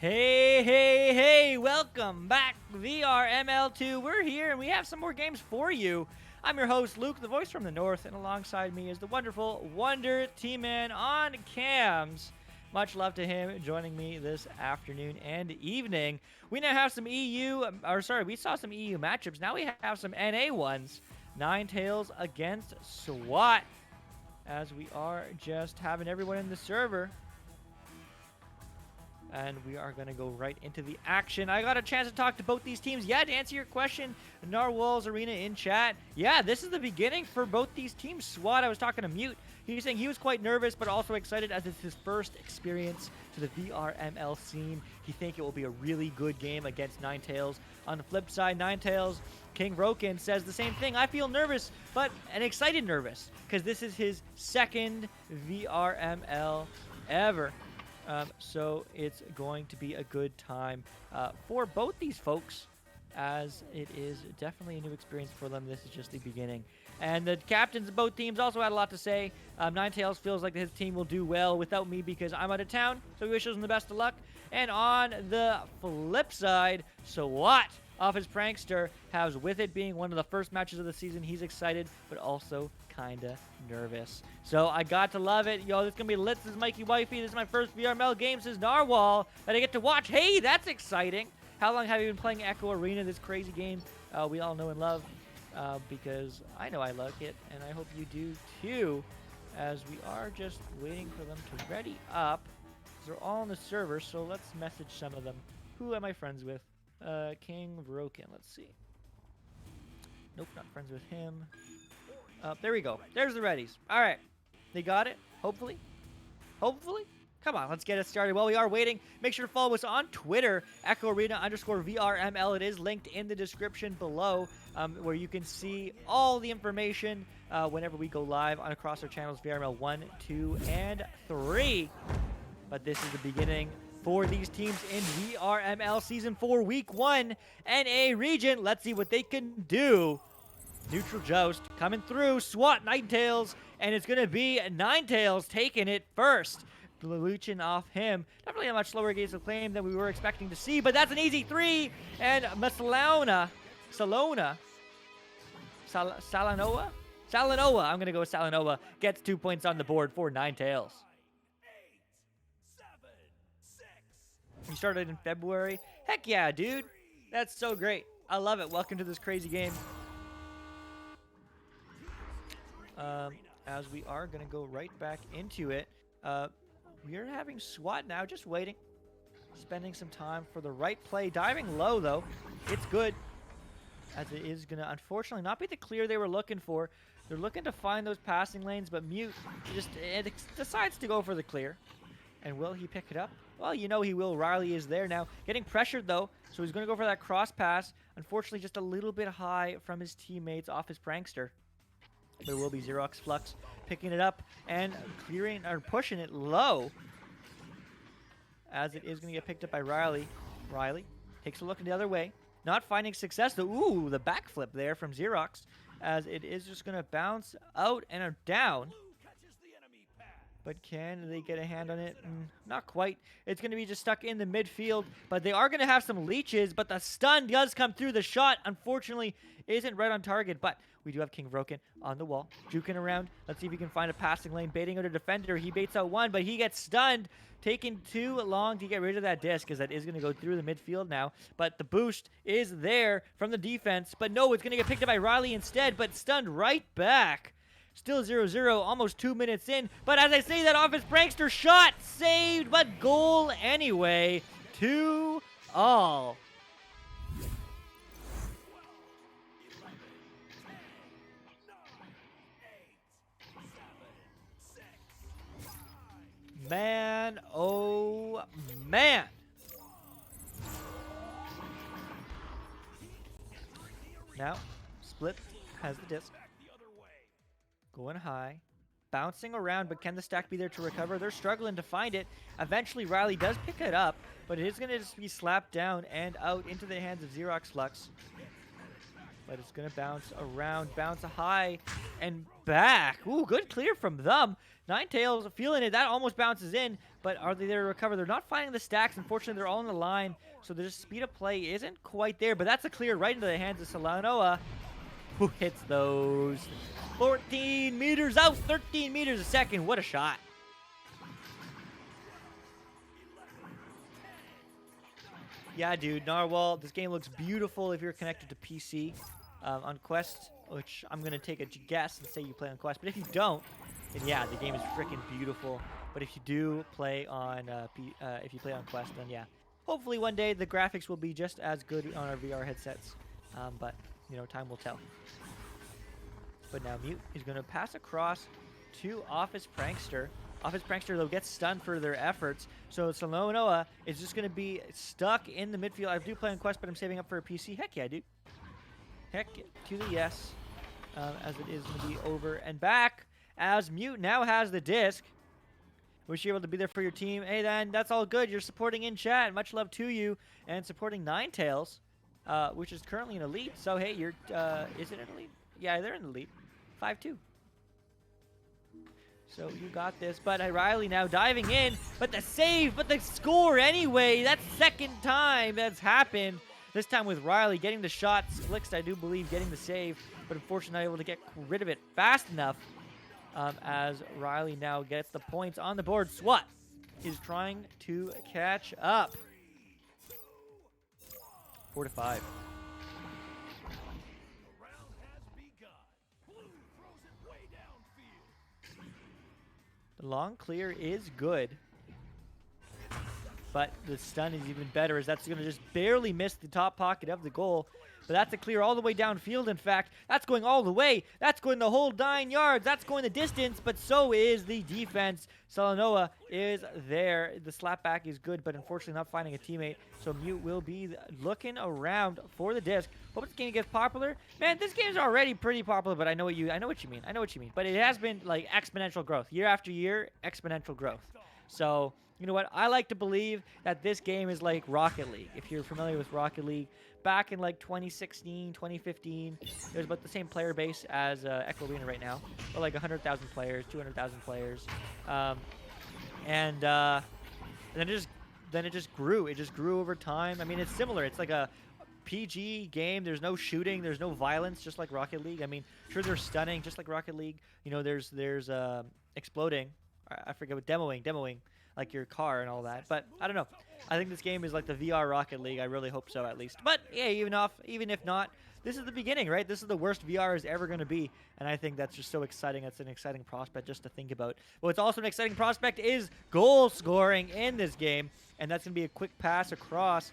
Hey, hey, hey, welcome back, VRML2. We're here and we have some more games for you. I'm your host, Luke, the voice from the north, and alongside me is the wonderful Wonder T-Man on cams. Much love to him joining me this afternoon and evening. We now have some we saw some EU matchups. Now we have some NA ones. Ninetails against S.W.A.T. As we are just having everyone in the server. And we are going to go right into the action. I got a chance to talk to both these teams. Yeah, to answer your question, Narwhal's Arena in chat. Yeah, this is the beginning for both these teams. S.W.A.T, I was talking to Mute. He was saying he was quite nervous, but also excited as it's his first experience to the VRML scene. He thinks it will be a really good game against Ninetails. On the flip side, Ninetails, King Broken says the same thing. I feel nervous, but an excited nervous, because this is his second VRML ever. So it's going to be a good time for both these folks, as it is definitely a new experience for them. This is just the beginning. And the captains of both teams also had a lot to say. Ninetails feels like his team will do well without me because I'm out of town, so he wishes him the best of luck. And on the flip side, S.W.A.T, off his prankster, has, with it being one of the first matches of the season, he's excited, but also kind of nervous. So I got to love it. Yo, this is going to be lit. This is Mikey Wifey. This is my first VRML game since Narwhal that I get to watch. Hey, that's exciting. How long have you been playing Echo Arena, this crazy game we all know and love? Because I know I like it, and I hope you do too, as we are just waiting for them to ready up. They're all on the server, so let's message some of them. Who am I friends with? King Broken. Let's see. Nope, not friends with him. There we go. There's the readies. All right. They got it. Hopefully. Hopefully. Come on, let's get it started. While we are waiting, make sure to follow us on Twitter, @EchoArena_VRML. It is linked in the description below, where you can see all the information whenever we go live on across our channels, VRML 1, 2, and 3. But this is the beginning for these teams in VRML Season 4, Week 1, NA region. Let's see what they can do. Neutral Joust coming through. S.W.A.T, Ninetails, and it's going to be Ninetails taking it first. Leeching off him. Definitely a much slower gaze of claim than we were expecting to see, but that's an easy 3. And Salanoa, I'm going to go with Salanoa, gets 2 points on the board for Ninetails. You started in February. Heck yeah, dude. That's so great. I love it. Welcome to this crazy game. As we are going to go right back into it. We are having S.W.A.T now, just waiting. Spending some time for the right play. Diving low, though. It's good. As it is going to, unfortunately, not be the clear they were looking for. They're looking to find those passing lanes, but Mute just decides to go for the clear. And will he pick it up? Well, you know he will. Riley is there now. Getting pressured, though, so he's going to go for that cross pass. Unfortunately, just a little bit high from his teammates off his prankster. There will be Xerox Flux picking it up and clearing or pushing it low, as it is going to get picked up by Riley. Riley takes a look the other way, not finding success. Ooh, the backflip there from Xerox, as it is just going to bounce out and down. But can they get a hand on it? Not quite. It's going to be just stuck in the midfield, but they are going to have some leeches, but the stun does come through. The shot, unfortunately, isn't right on target, but we do have King Broken on the wall, juking around. Let's see if he can find a passing lane, baiting out a defender. He baits out one, but he gets stunned, taking too long to get rid of that disc, because that is going to go through the midfield now. But the boost is there from the defense, but no, it's going to get picked up by Riley instead, but stunned right back. Still 0-0, almost 2 minutes in. But as I say that, off his prankster, shot saved, but goal anyway. 2-all. Man, oh man. Now, Split has the disc. Going high. Bouncing around, but can the stack be there to recover? They're struggling to find it. Eventually, Riley does pick it up, but it is going to just be slapped down and out into the hands of Xerox Flux. but it's going to bounce around, bounce high, and back. Ooh, good clear from them. Ninetails feeling it. That almost bounces in, but are they there to recover? They're not finding the stacks. Unfortunately, they're all on the line, so the speed of play isn't quite there, but that's a clear right into the hands of Solanoa, who hits those. 14 meters out, 13 meters a second. What a shot. Yeah, dude, Narwhal, this game looks beautiful if you're connected to PC on Quest, which I'm going to take a guess and say you play on Quest. But if you don't, then yeah, the game is freaking beautiful. But if you do play on Quest, then yeah. Hopefully one day the graphics will be just as good on our VR headsets. But, you know, time will tell. But now Mute is going to pass across to Office Prankster. Office Prankster, though, gets stunned for their efforts. So Solanoa is just going to be stuck in the midfield. I do play on Quest, but I'm saving up for a PC. Heck yeah, dude. Heck to the yes. As it is going to be over and back. As Mute now has the disc. Wish you were able to be there for your team. Hey, then, that's all good. You're supporting in chat. Much love to you. And supporting Ninetails, which is currently an elite. So, hey, you're, is it an elite? Yeah, they're in the lead. 5-2. So you got this. But Riley now diving in. But the save, but the score anyway. That's second time that's happened. This time with Riley getting the shot. Slicks, I do believe, getting the save. But unfortunately not able to get rid of it fast enough. As Riley now gets the points on the board. S.W.A.T is trying to catch up. 4-5. The long clear is good. But the stun is even better, as that's going to just barely miss the top pocket of the goal. But that's a clear all the way downfield, in fact. That's going all the way. That's going the whole 9 yards. That's going the distance, but so is the defense. Solanoa is there. The slapback is good, but unfortunately not finding a teammate. So Mute will be looking around for the disc. Hope this game gets popular. Man, this game's already pretty popular, but I know what you mean. But it has been like exponential growth. Year after year, exponential growth. So, you know what? I like to believe that this game is like Rocket League. If you're familiar with Rocket League, back in like 2016, 2015, there's about the same player base as Echo Arena right now. But like 100,000 players, 200,000 players. And then it just grew. It just grew over time. I mean, it's similar. It's like a PG game. There's no shooting. There's no violence, just like Rocket League. I mean, sure, there's stunning, just like Rocket League. You know, there's exploding. I forget what demoing like your car and all that. But I don't know. I think this game is like the VR Rocket League. I really hope so, at least. But yeah, even if not, this is the beginning, right? This is the worst VR is ever going to be, and I think that's just so exciting. That's an exciting prospect just to think about. What's also an exciting prospect is goal scoring in this game, and that's going to be a quick pass across.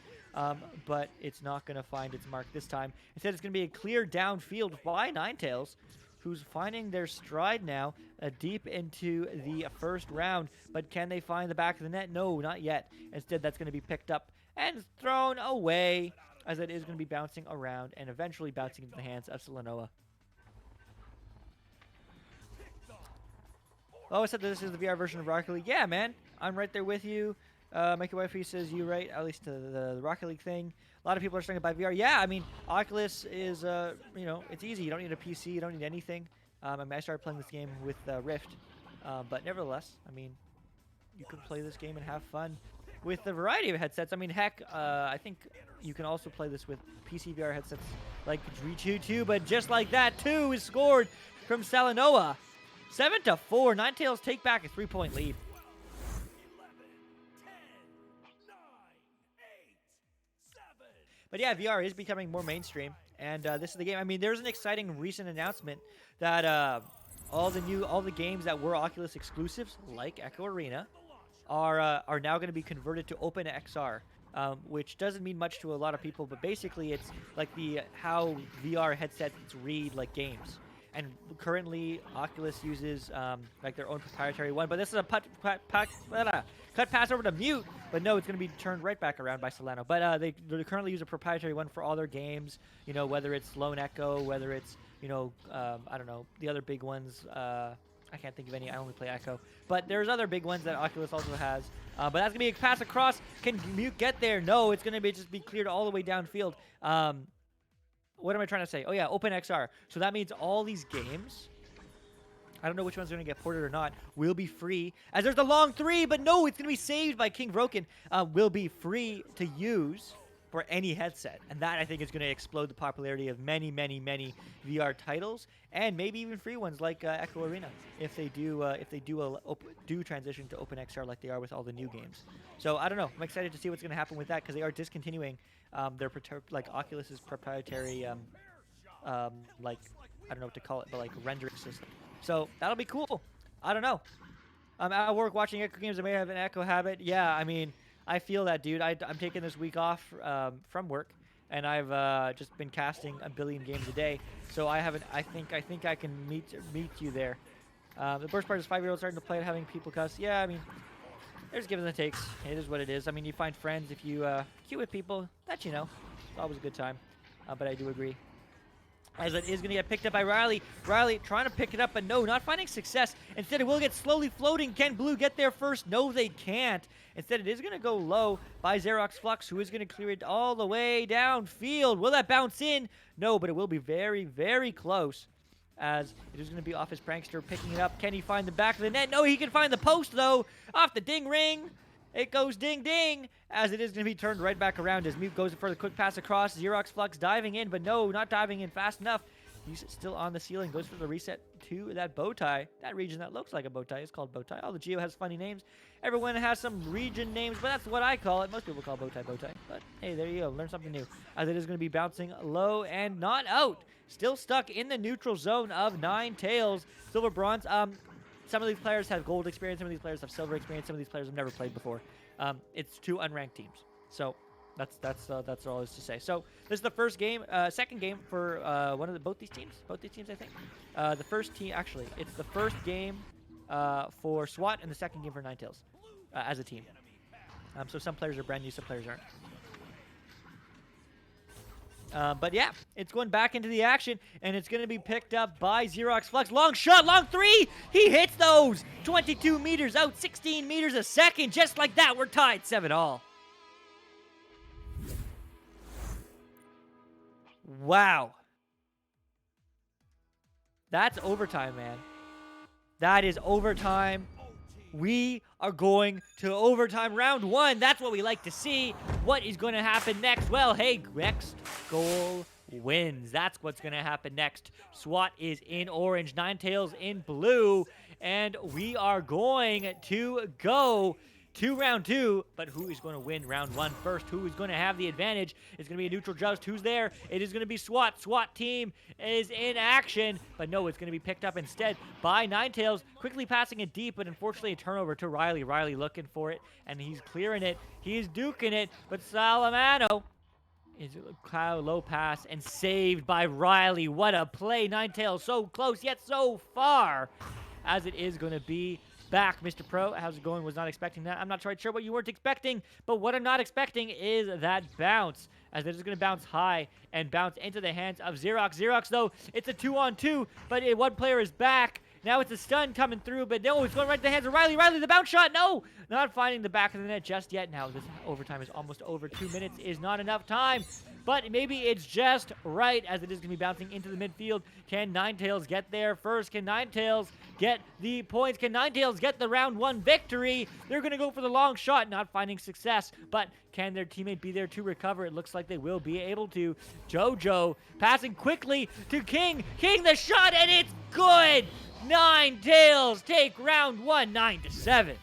But it's not going to find its mark this time. Instead, it's going to be a clear downfield by Ninetails, who's finding their stride now deep into the first round. But can they find the back of the net? No, not yet. Instead, that's going to be picked up and thrown away, as it is going to be bouncing around and eventually bouncing into the hands of Solanoa. Oh, I said that this is the VR version of Rocket League. Yeah, man. I'm right there with you. Mikey Wifey says you right, at least to the Rocket League thing. A lot of people are starting to buy VR. Yeah, I mean, Oculus is, you know, it's easy. You don't need a PC. You don't need anything. I mean, I started playing this game with Rift. But nevertheless, I mean, you can play this game and have fun with a variety of headsets. I mean, heck, I think you can also play this with PC VR headsets like G2 too. But just like that, 2 is scored from Solanoa. 7-4. Ninetails take back a 3-point lead. But yeah, VR is becoming more mainstream, and this is the game. I mean, there's an exciting recent announcement that all the games that were Oculus exclusives, like Echo Arena, are now going to be converted to OpenXR, which doesn't mean much to a lot of people, but basically it's like how VR headsets read like games. And currently, Oculus uses like their own proprietary one, but this is a cut pass over to Mute. But no, it's going to be turned right back around by Solano. But they currently use a proprietary one for all their games. You know, whether it's Lone Echo, whether it's, you know, I don't know, the other big ones. I can't think of any. I only play Echo. But there's other big ones that Oculus also has. But that's going to be a pass across. Can Mute get there? No, it's going to just be cleared all the way downfield. what am I trying to say? Oh yeah, OpenXR. So that means all these games, I don't know which one's going to get ported or not, will be free. As there's the long 3, but no, it's going to be saved by King Broken. Will be free to use for any headset. And that, I think, is going to explode the popularity of many, many, many VR titles, and maybe even free ones like Echo Arena, if they do transition to OpenXR like they are with all the new games. So I don't know. I'm excited to see what's going to happen with that, because they are discontinuing their Oculus's proprietary like, I don't know what to call it, but like rendering system. So that'll be cool. I don't know. I'm at work watching Echo games. I may have an Echo habit. Yeah, I mean, I feel that, dude. I'm taking this week off from work, and I've just been casting a billion games a day. So I haven't. I think I can meet you there. The worst part is 5-year-olds starting to play it, having people cuss. Yeah, I mean, there's gives and takes. It is what it is. I mean, you find friends if you queue with people that you know. It's always a good time. But I do agree. As it is going to get picked up by Riley. Riley trying to pick it up, but no, not finding success. Instead, it will get slowly floating. Can Blue get there first? No, they can't. Instead, it is going to go low by Xerox Flux, who is going to clear it all the way downfield. Will that bounce in? No, but it will be very, very close, as it is going to be off his prankster picking it up. Can he find the back of the net? No, he can find the post, though. Off the ding ring. It goes ding ding, as it is going to be turned right back around as Mute goes for the quick pass across. Xerox Flux diving in, but no, not diving in fast enough. He's still on the ceiling, goes for the reset to that bow tie. That region that looks like a bow tie is called bow tie. All the Geo has funny names. Everyone has some region names, but that's what I call it. Most people call bow tie. But hey, there you go. Learn something new. As it is going to be bouncing low and not out. Still stuck in the neutral zone of Ninetails. Silver, bronze. Some of these players have gold experience. Some of these players have silver experience. Some of these players have never played before. It's 2 unranked teams. So that's all is to say. So this is the first game, second game for both these teams. Both these teams, I think. The first team, actually, it's the first game for S.W.A.T and the second game for Ninetails as a team. So some players are brand new, some players aren't. But yeah, it's going back into the action, and it's going to be picked up by Xerox Flux. Long shot, long 3! He hits those! 22 meters out, 16 meters a second. Just like that, we're tied 7-all. Wow. That's overtime, man. That is overtime. We are going to overtime round 1. That's what we like to see. What is going to happen next? Well, hey, next goal wins. That's what's going to happen next. S.W.A.T is in orange, Ninetails in blue, and we are going to go to round 2, but who is going to win round 1 first? Who is going to have the advantage? It's going to be a neutral joust. Who's there? It is going to be S.W.A.T. S.W.A.T team is in action, but no, it's going to be picked up instead by Ninetails, quickly passing it deep, but unfortunately a turnover to Riley. Riley looking for it, and he's clearing it. He's duking it, but Salamano is a low pass and saved by Riley. What a play. Ninetails so close, yet so far, as it is going to be back. Mr. Pro, how's it going? Was not expecting that. I'm not quite sure what you weren't expecting, but what I'm not expecting is that bounce, as it is going to bounce high and bounce into the hands of Xerox. Xerox, though, it's a 2-on-2, but one player is back. Now it's a stun coming through, but no, it's going right to the hands of Riley. Riley, the bounce shot, no! Not finding the back of the net just yet. Now this overtime is almost over. 2 minutes is not enough time, but maybe it's just right, as it is going to be bouncing into the midfield. Can Ninetails get there first? Can Ninetails get the points? Can Ninetails get the round 1 victory? They're going to go for the long shot, not finding success, but can their teammate be there to recover? It looks like they will be able to. JoJo passing quickly to King. King, the shot, and it's good! Ninetails take round 1, 9-7.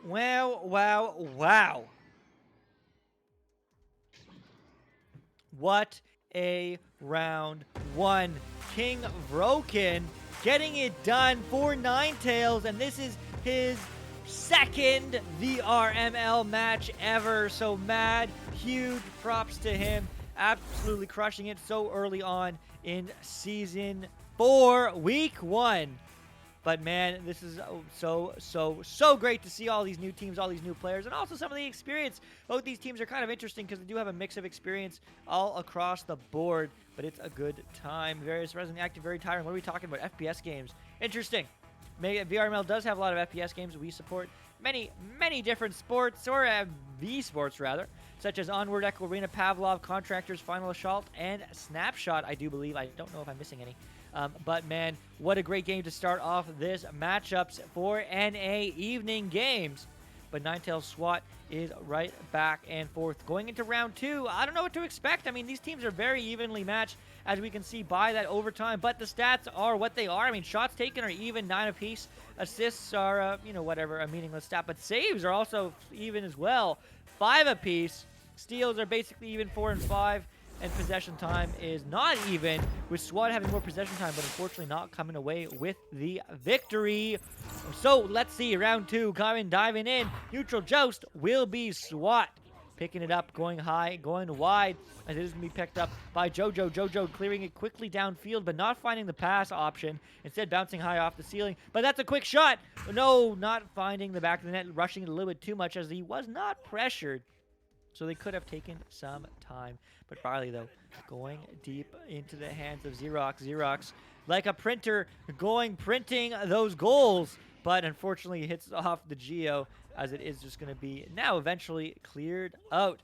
Wow, wow, wow. What a round 1. King Broken getting it done for Ninetails, and this is his second VRML match ever. So mad, huge props to him. Absolutely crushing it so early on in Season 4, Week 1. But man, this is so great to see all these new teams, all these new players, and also some of the experience. Both these teams are kind of interesting because they do have a mix of experience all across the board, but it's a good time. Various Resident Active, very tiring. What are we talking about? FPS games. Interesting. VRML does have a lot of FPS games. We support many different sports, or V Sports rather, such as Onward, Echo Arena, Pavlov, Contractors, Final Assault, and Snapshot, I do believe. I don't know if I'm missing any. But man, what a great game to start off this matchups for NA evening games. But Ninetails SWAT is right back and forth. Going into round 2, I don't know what to expect. I mean, these teams are very evenly matched, as we can see by that overtime. But the stats are what they are. I mean, shots taken are even, 9 apiece. Assists are, whatever, a meaningless stat. But saves are also even as well, 5 apiece. Steals are basically even, 4 and 5. And possession time is not even, with SWAT having more possession time, but unfortunately not coming away with the victory. So let's see, round 2 diving in. Neutral Joust will be SWAT. Picking it up, going high, going wide, as it is going to be picked up by JoJo. JoJo clearing it quickly downfield, but not finding the pass option. Instead, bouncing high off the ceiling. But that's a quick shot. No, not finding the back of the net, rushing it a little bit too much, as he was not pressured. So they could have taken some time. But Riley, though, going deep into the hands of Xerox. Xerox, like a printer, printing those goals. But unfortunately, hits off the Geo, as it is just going to be now eventually cleared out.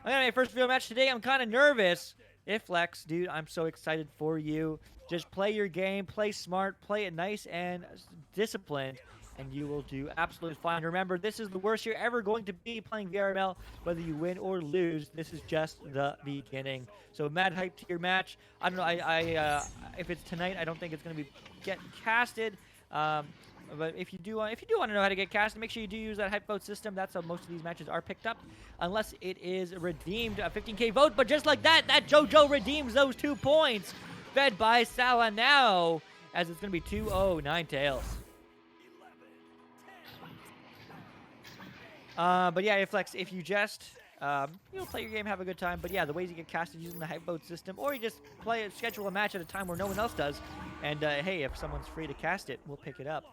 I'm going to my first video match today. I'm kind of nervous. Iflex, dude, I'm so excited for you. Just play your game, play smart, play it nice and disciplined, and you will do absolutely fine. Remember, this is the worst you're ever going to be playing VRML, whether you win or lose. This is just the beginning. So mad hype to your match. I don't know. If it's tonight, I don't think it's going to be get casted. But if you do want to know how to get casted, make sure you do use that hype vote system. That's how most of these matches are picked up, unless it is redeemed, a 15K vote. But just like that, that JoJo redeems those 2 points, fed by Salah now, as it's going to be 2-0 Ninetails. But yeah, Iflex, if you just play your game, have a good time. But yeah, the ways you get casted using the hype vote system, or you just schedule a match at a time where no one else does. And hey, if someone's free to cast it, we'll pick it up.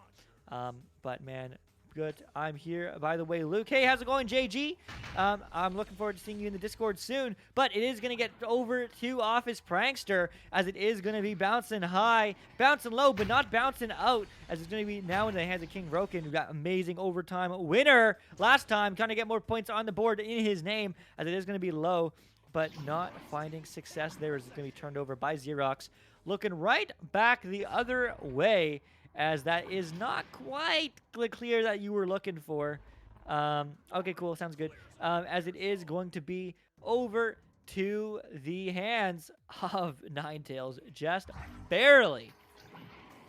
But man, good. I'm here. By the way, Luke, hey, how's it going, JayG? I'm looking forward to seeing you in the Discord soon. But it is going to get over to Office Prankster, as it is going to be bouncing high, bouncing low, but not bouncing out, as it's going to be now in the hands of King Roken, who got amazing overtime winner last time, trying to get more points on the board in his name, as it is going to be low, but not finding success there, as it's going to be turned over by Xerox. Looking right back the other way, as that is not quite the clear that you were looking for. Okay, cool. Sounds good. As it is going to be over to the hands of Ninetails, just barely.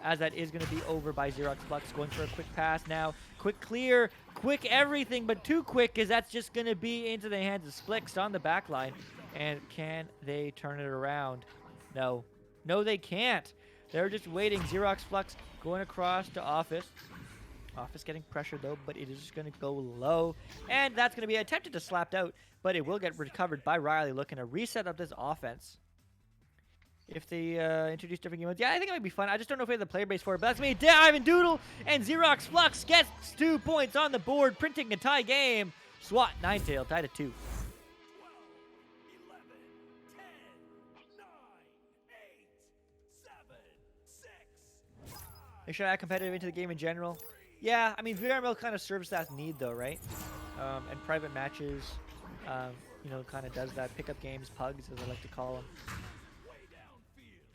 As that is going to be over by Xerox Flux, going for a quick pass now. Quick clear, quick everything, but too quick, as that's just going to be into the hands of Splix on the back line. And can they turn it around? No. No, they can't. They're just waiting. Xerox Flux going across to Office. Office getting pressured, though, but it is just going to go low. And that's going to be attempted to slapped out, but it will get recovered by Riley, looking to reset up this offense. If they introduce different game modes, yeah, I think it might be fun. I just don't know if we have the player base for it, but that's me, Ivan Doodle, and Xerox Flux gets 2 points on the board, printing a tie game. SWAT, Ninetail, tied at 2. They should add competitive into the game in general. Yeah, I mean, VRML kind of serves that need, though, right? And private matches, kind of does that. Pickup games, pugs, as I like to call them.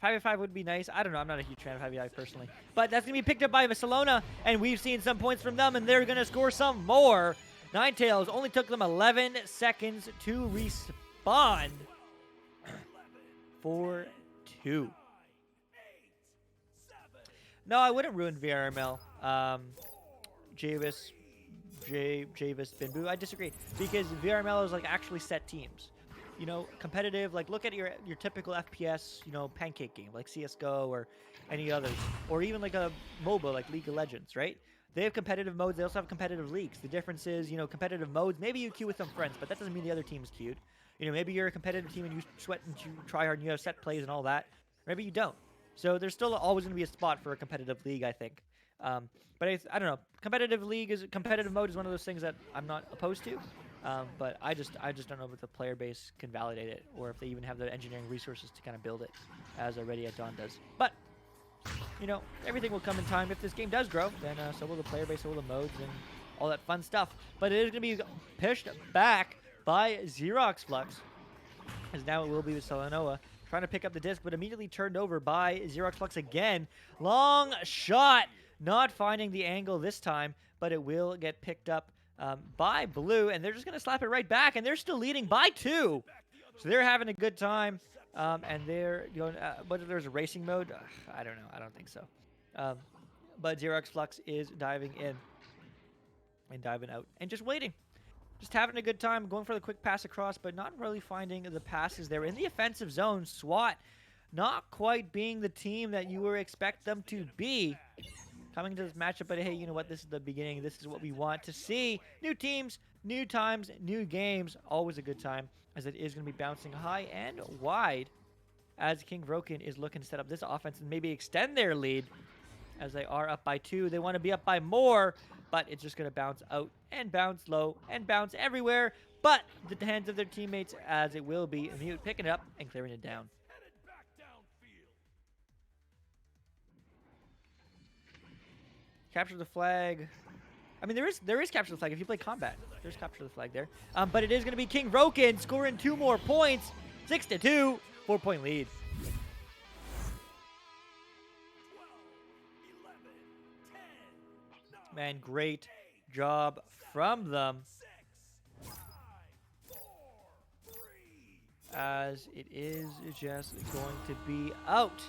5v5 would be nice. I don't know. I'm not a huge fan of 5v5 personally. But that's going to be picked up by Barcelona, and we've seen some points from them, and they're going to score some more. Ninetails only took them 11 seconds to respond. 4-2. No, I wouldn't ruin VRML. Javis, Binboo. I disagree, because VRML is like actually set teams. You know, competitive. Like, look at your typical FPS, pancake game like CS:GO or any others, or even like a MOBA like League of Legends, right? They have competitive modes. They also have competitive leagues. The difference is, competitive modes. Maybe you queue with some friends, but that doesn't mean the other team's queued. Maybe you're a competitive team and you sweat and you try hard and you have set plays and all that. Maybe you don't. So there's still always going to be a spot for a competitive league, I think. But I don't know. Competitive mode is one of those things that I'm not opposed to. But I just don't know if the player base can validate it, or if they even have the engineering resources to kind of build it, as Ready at Dawn does. But everything will come in time. If this game does grow, then so will the player base, so will the modes, and all that fun stuff. But it is going to be pushed back by Xerox Flux, as now it will be the Selenoa trying to pick up the disc, but immediately turned over by Xerox Flux again. Long shot, not finding the angle this time, but it will get picked up by Blue, and they're just going to slap it right back, and they're still leading by 2. So they're having a good time, and they're going, but there's a racing mode? I don't know. I don't think so. But Xerox Flux is diving in and diving out and just waiting. Just having a good time, going for the quick pass across, but not really finding the passes there. In the offensive zone, S.W.A.T not quite being the team that you would expect them to be coming into this matchup. But hey, you know what? This is the beginning. This is what we want to see. New teams, new times, new games. Always a good time, as it is going to be bouncing high and wide as King Broken is looking to set up this offense and maybe extend their lead, as they are up by 2. They want to be up by more, but it's just going to bounce out and bounce low and bounce everywhere but the hands of their teammates, as it will be Mute picking it up and clearing it down. Capture the flag. I mean, there is capture the flag if you play combat. There's capture the flag there. But it is going to be King Broken scoring 2 more points. 6-2, 4-point lead. Man, great job from them, as it is just going to be out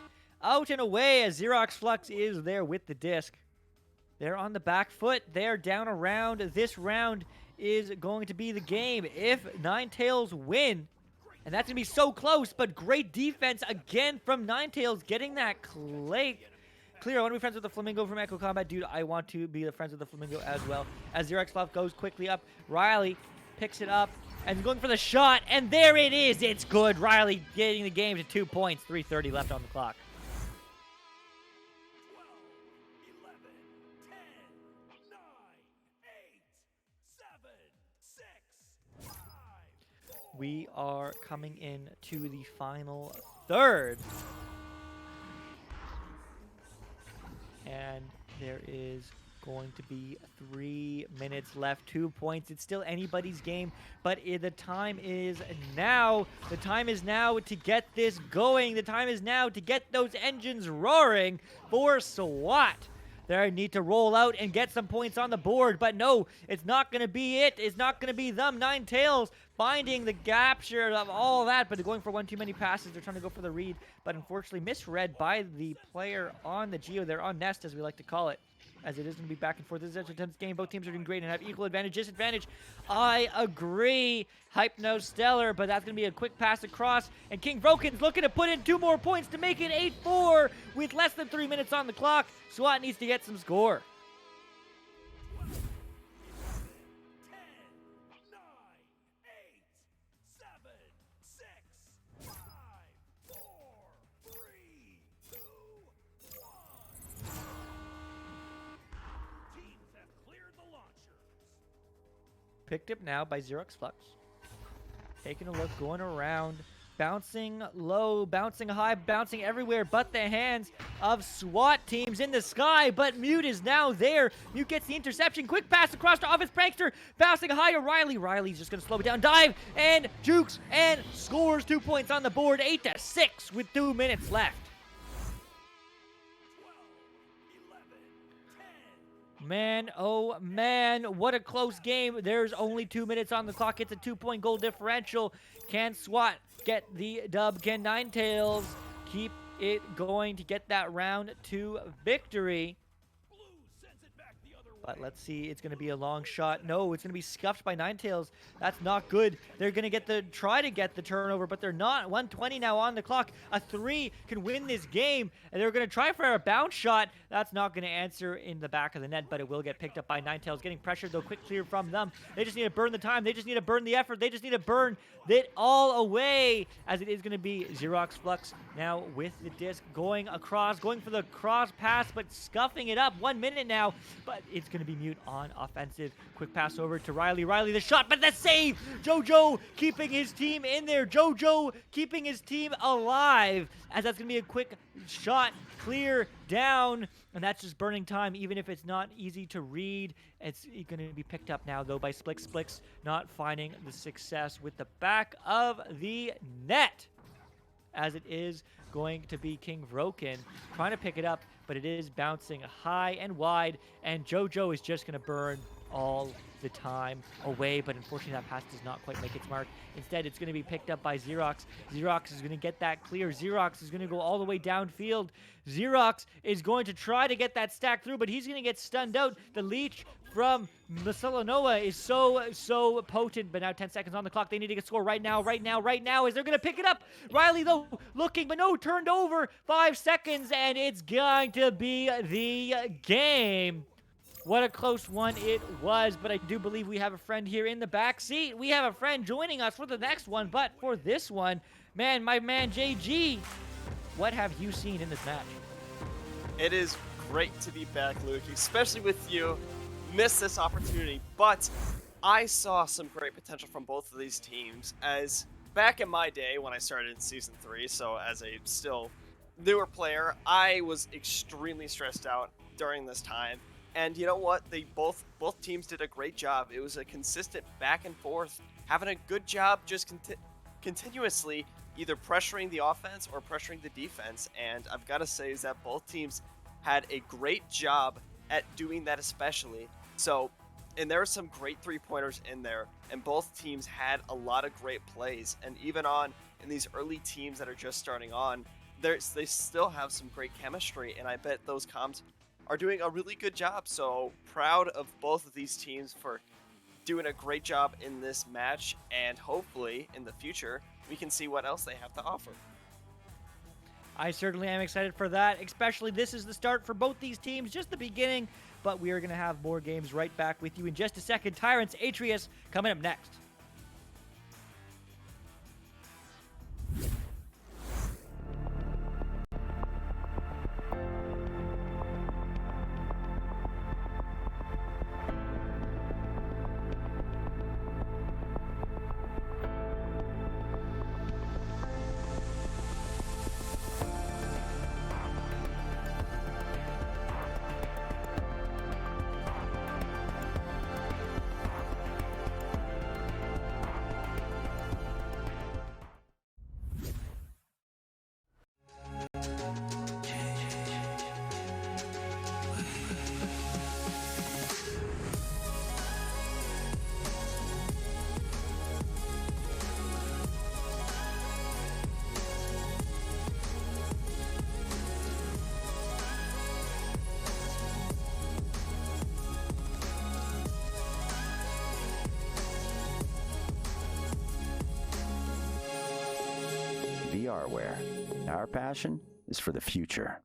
and away, as Xerox Flux is there with the disc. They're on the back foot. They're down a round. This round is going to be the game if Ninetails win, and that's going to be so close, but great defense again from Ninetails, getting that clear. I want to be friends with the Flamingo from Echo Combat. Dude, I want to be the friends with the Flamingo as well. As Xerox Flux goes quickly up, Riley picks it up and going for the shot, and there it is. It's good. Riley getting the game to 2 points. 3:30 left on the clock. 12, 11, 10, 9, 8, 7, 6, 5, 4. We are coming in to the final third. And there is going to be 3 minutes left, 2 points. It's still anybody's game, but the time is now. The time is now to get this going. The time is now to get those engines roaring for S.W.A.T. They need to roll out and get some points on the board, but no, it's not going to be it. It's not going to be them. Ninetails finding the capture of all that, but they're going for one too many passes. They're trying to go for the read, but unfortunately misread by the player on the Geo. They're on Nest, as we like to call it, as it is going to be back and forth. This is such a tense game. Both teams are doing great and have equal advantage, disadvantage. I agree. Hypno Stellar, but that's going to be a quick pass across, and King Broken's looking to put in 2 more points to make it 8-4 with less than 3 minutes on the clock. S.W.A.T needs to get some score. 12, 11, 10, 9, 8, 7, 6, 5, 4, 3, 2, 1. Teams have cleared the launchers. Picked up now by Xerox Flux. Taking a look, going around, bouncing low, bouncing high, bouncing everywhere but the hands of S.W.A.T teams in the sky, but Mute is now there. Mute gets the interception. Quick pass across to Office Prankster, bouncing high to Riley. Riley's just going to slow it down, dive, and jukes, and scores 2 points on the board, 8-6 with 2 minutes left. 12, 11, 10. Man, oh man, what a close game. There's only 2 minutes on the clock. It's a 2-point goal differential. Can S.W.A.T get the dub? Can Ninetails keep it going to get that round 2 victory? Blue sends it back the other way. But let's see, it's going to be a long shot. No, it's going to be scuffed by Ninetails. That's not good. They're going to try to get the turnover, but they're not. 1:20 now on the clock. A 3 can win this game, and they're going to try for a bounce shot. That's not going to answer in the back of the net, but it will get picked up by Ninetails. Getting pressured, though, quick clear from them. They just need to burn the time. They just need to burn the effort. They just need to burn it all away, as it is going to be Xerox Flux now with the disc going across, going for the cross pass, but scuffing it up. 1 minute now, but it's going to be Mute on offensive. Quick pass over to Riley. Riley, the shot, but the save! JoJo keeping his team in there. JoJo keeping his team alive, as that's going to be a quick shot, clear, down, and that's just burning time, even if it's not easy to read. It's going to be picked up now, though, by Splix. Splix not finding the success with the back of the net, as it is going to be King Vroken trying to pick it up, but it is bouncing high and wide, and JoJo is just going to burn all the time away, but unfortunately that pass does not quite make its mark. Instead, it's going to be picked up by Xerox. Xerox is going to get that clear. Xerox is going to go all the way downfield. Xerox is going to try to get that stack through, but he's going to get stunned out. The leech from Masalanoa is so potent, but now 10 seconds on the clock. They need to get score right now. Is they're going to pick it up. Riley, though, looking, but no, turned over. 5 seconds, and it's going to be the game. What a close one it was, but I do believe we have a friend here in the back seat. We have a friend joining us for the next one, but for this one, man, my man JayG, what have you seen in this match? It is great to be back, Luke, especially with you. Missed this opportunity, but I saw some great potential from both of these teams, as back in my day when I started in Season 3, so as a still newer player, I was extremely stressed out during this time. And you know what? Both teams did a great job. It was a consistent back and forth, having a good job just continuously either pressuring the offense or pressuring the defense. And I've got to say is that both teams had a great job at doing that especially. So, and there were some great three-pointers in there, and both teams had a lot of great plays. And even in these early teams that are just starting on, they still have some great chemistry, and I bet those comms are doing a really good job. So proud of both of these teams for doing a great job in this match, and hopefully in the future we can see what else they have to offer. I certainly am excited for that, especially this is the start for both these teams, just the beginning, but we are going to have more games right back with you in just a second. Tyrants, Atreus coming up next. VRware. Our passion is for the future.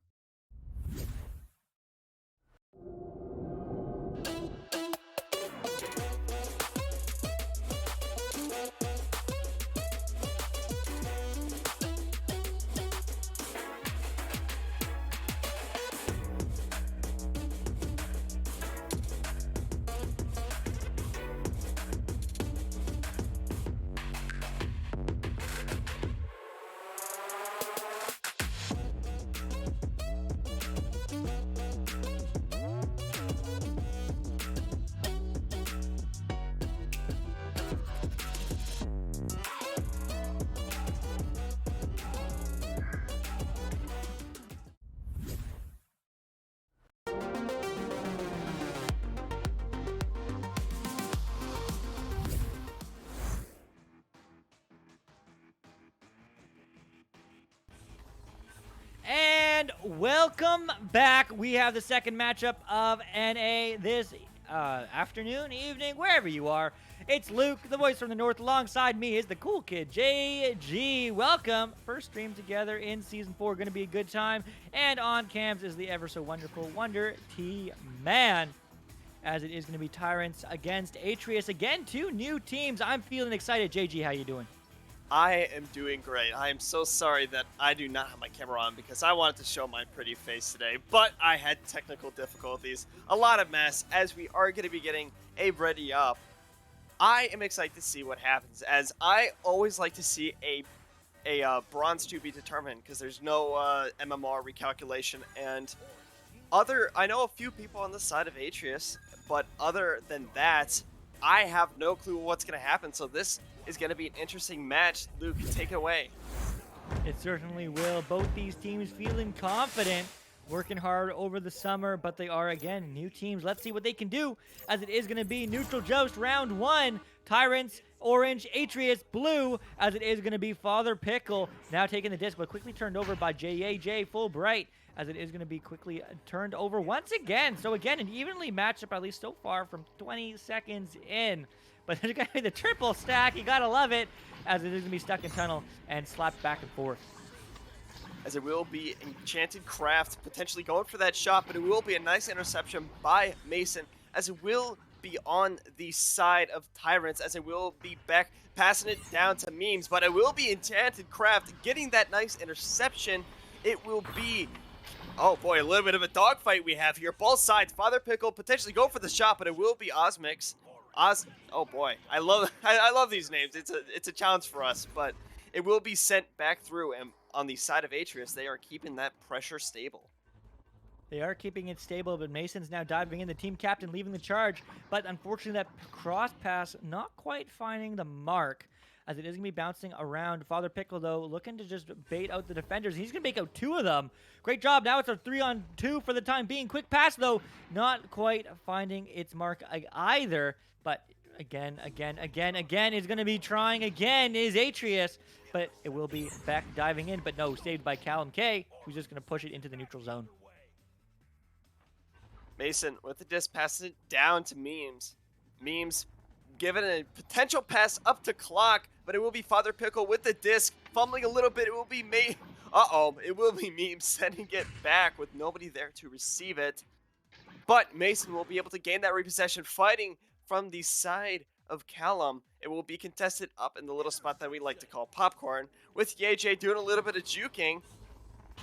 And welcome back. We have the second matchup of NA this afternoon, evening, wherever you are. It's Luke, the voice from the north. Alongside me is the cool kid, JayG. Welcome. First stream together in Season 4. Going to be a good time. And on cams is the ever so wonderful Wonder T-Man, as it is going to be Tyrants against Atreus. Again, two new teams. I'm feeling excited. JayG, how you doing? I am doing great. I am so sorry that I do not have my camera on because I wanted to show my pretty face today, but I had technical difficulties. A lot of mess as we are going to be getting a ready up. I am excited to see what happens, as I always like to see a bronze 2 be determined because there's no MMR recalculation, and I know a few people on the side of Atreus, but other than that, I have no clue what's going to happen, so this is going to be an interesting match. Luke, take it away. It certainly will. Both these teams feeling confident, working hard over the summer, but they are, again, new teams. Let's see what they can do, as it is going to be Neutral Joust round 1. Tyrants, orange, Atreus, blue, as it is going to be Father Pickle now taking the disc, but quickly turned over by JayG Fulbright, as it is going to be quickly turned over once again. So again, an evenly matched up, at least so far, from 20 seconds in. But there's going to be the triple stack. You got to love it, as it is going to be stuck in tunnel and slapped back and forth. As it will be Enchanted Craft potentially going for that shot, but it will be a nice interception by Mason, as it will be on the side of Tyrants, as it will be back passing it down to Memes, but it will be Enchanted Craft getting that nice interception. It will be, oh boy, a little bit of a dogfight we have here. Both sides, Father Pickle potentially go for the shot, but it will be Osmix. Oh boy, I love these names. It's a challenge for us, but it will be sent back through, and on the side of Atreus, they are keeping that pressure stable. They are keeping it stable, but Mason's now diving in, the team captain leaving the charge, but unfortunately that cross pass not quite finding the mark, as it is going to be bouncing around. Father Pickle, though, looking to just bait out the defenders. He's going to make out 2 of them. Great job. Now it's a 3-on-2 for the time being. Quick pass, though, not quite finding its mark either, but again, is going to be trying again is Atreus, but it will be back diving in, but no, saved by Callum K, who's just going to push it into the neutral zone. Mason with the disc passes it down to Memes. Memes given a potential pass up to Clock, but it will be Father Pickle with the disc, fumbling a little bit. It will be it will be Memes sending it back with nobody there to receive it. But Mason will be able to gain that repossession, fighting from the side of Callum. It will be contested up in the little spot that we like to call popcorn, with JayG doing a little bit of juking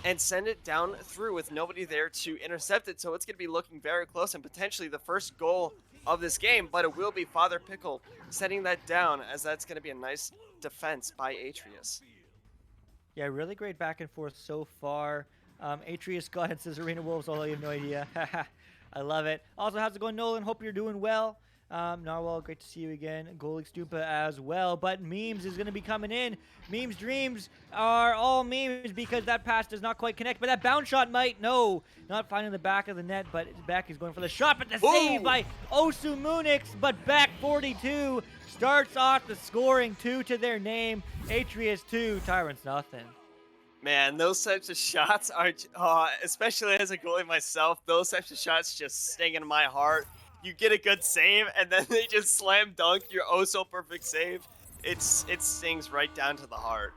and send it down through with nobody there to intercept it. So it's going to be looking very close and potentially the first goal of this game, but it will be Father Pickle setting that down, as that's going to be a nice defense by Atreus. Yeah, really great back and forth so far. Atreus, go ahead, says Arena Wolves, although you have no idea. I love it. Also, how's it going, Nolan? Hope you're doing well. Narwhal, great to see you again. Golik Stupa as well. But Memes is going to be coming in. Memes' dreams are all memes because that pass does not quite connect. But that bounce shot might. No, not finding the back of the net. But back is going for the shot. But the save by Osu Munix. But back 42 starts off the scoring. 2 to their name. Atreus 2, Tyrants nothing. Man, those types of shots are, especially as a goalie myself, those types of shots just sting in my heart. You get a good save, and then they just slam dunk your oh-so-perfect save. It stings right down to the heart.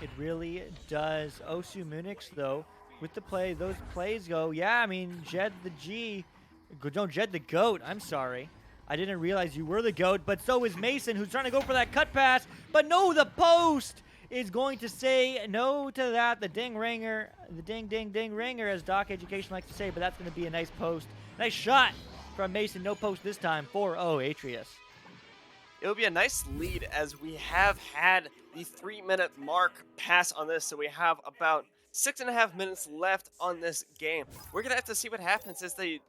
It really does. Osu Munix, though, with the play, those plays go. Yeah, I mean, Jed the G. Don't Jed the GOAT. I'm sorry. I didn't realize you were the GOAT, but so is Mason, who's trying to go for that cut pass. But no, the post is going to say no to that. The ding ringer, the ding ringer, as Doc Education likes to say, but that's going to be a nice post. Nice shot from Mason. No post this time. 4-0 Atreus. It will be a nice lead, as we have had the 3-minute mark pass on this, so we have about 6.5 minutes left on this game. We're going to have to see what happens, as the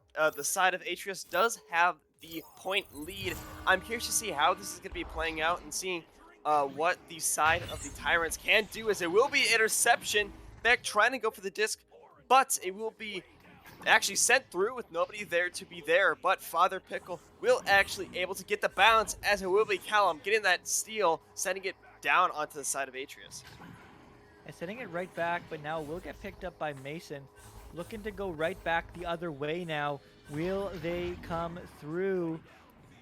side of Atreus does have the point lead. I'm curious to see how this is going to be playing out and seeing what the side of the Tyrants can do, as it will be interception. Beck trying to go for the disc, but it will be actually sent through with nobody there to be there. But Father Pickle will actually able to get the bounce, as it will be Callum getting that steal, sending it down onto the side of Atreus. And sending it right back, but now will get picked up by Mason. Looking to go right back the other way now. Will they come through?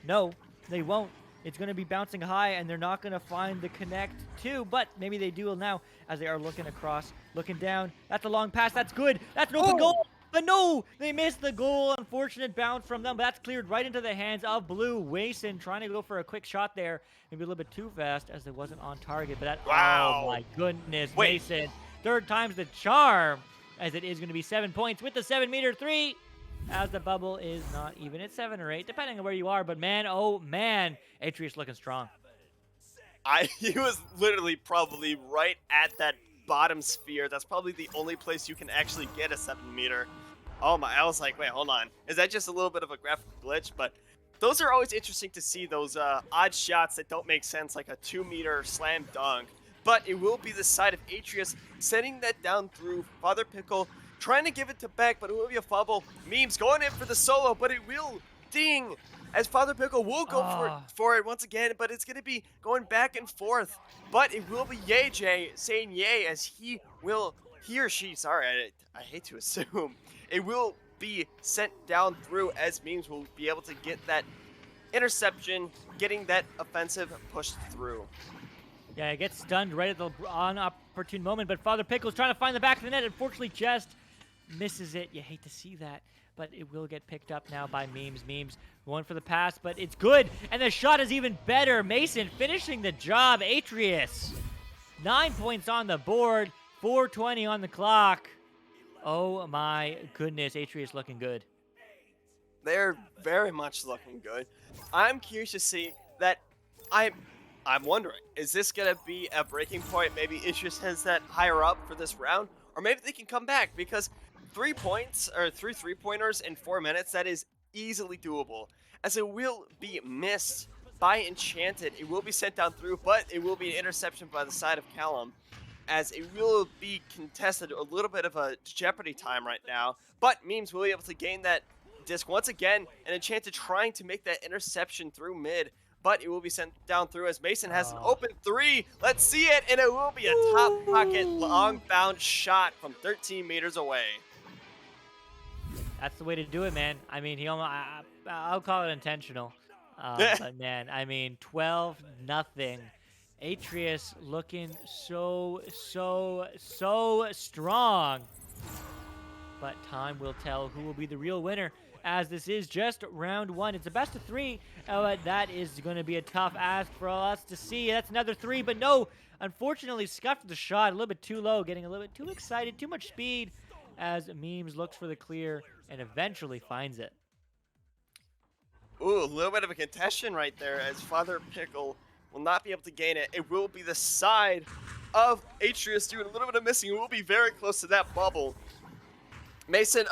No, they won't. It's going to be bouncing high, and they're not going to find the connect too, but maybe they do now, as they are looking across, looking down. That's a long pass. That's good. That's an open goal. But no, they missed the goal. Unfortunate bounce from them. But that's cleared right into the hands of Blue. Wason trying to go for a quick shot there. Maybe a little bit too fast as it wasn't on target. But that, oh Wow. my goodness, Wait. Mason. Third time's the charm, as it is going to be 7 points with the 7-meter three. As the bubble is not even at 7 or 8, depending on where you are. But man, oh man, Atreus looking strong. He was literally probably right at that bottom sphere. That's probably the only place you can actually get a 7-meter. Oh my, I was like, wait, hold on. Is that just a little bit of a graphical glitch? But those are always interesting to see, those odd shots that don't make sense, like a 2-meter slam dunk. But it will be the side of Atreus sending that down through. Father Pickle trying to give it to back, but it will be a fumble. Memes going in for the solo, but it will ding. As Father Pickle will go for it once again, but it's going to be going back and forth. But it will be JayG saying yay as he or she, sorry, I hate to assume, it will be sent down through as Memes will be able to get that interception, getting that offensive pushed through. Yeah, it gets stunned right at the opportune moment, but Father Pickle's trying to find the back of the net. Unfortunately, just misses it. You hate to see that, but it will get picked up now by Memes. Memes going for the pass, but it's good, and the shot is even better. Mason finishing the job. Atreus, 9 points on the board, 4:20 on the clock. Oh my goodness, Atreus looking good. They're very much looking good. I'm curious to see that. I'm wondering, is this going to be a breaking point? Maybe Atreus has that higher up for this round, or maybe they can come back, because 3 points, or 3 3-pointers in 4 minutes, that is easily doable. As it will be missed by Enchanted, it will be sent down through, but it will be an interception by the side of Callum, as it will be contested, a little bit of a Jeopardy time right now, but Memes will be able to gain that disc once again, and Enchanted trying to make that interception through mid, but it will be sent down through as Mason has an open 3. Let's see it, and it will be a top pocket long bound shot from 13 meters away. That's the way to do it, man. I mean, I'll call it intentional. But man, I mean, 12-0. Atreus looking so strong. But time will tell who will be the real winner, as this is just round 1. It's a best of 3. That is going to be a tough ask for us to see. That's another 3, but no, unfortunately scuffed the shot a little bit too low, getting a little bit too excited, too much speed, as Memes looks for the clear and eventually finds it. Ooh, a little bit of a contention right there, as Father Pickle will not be able to gain it. It will be the side of Atreus doing a little bit of missing. It will be very close to that bubble. Mason,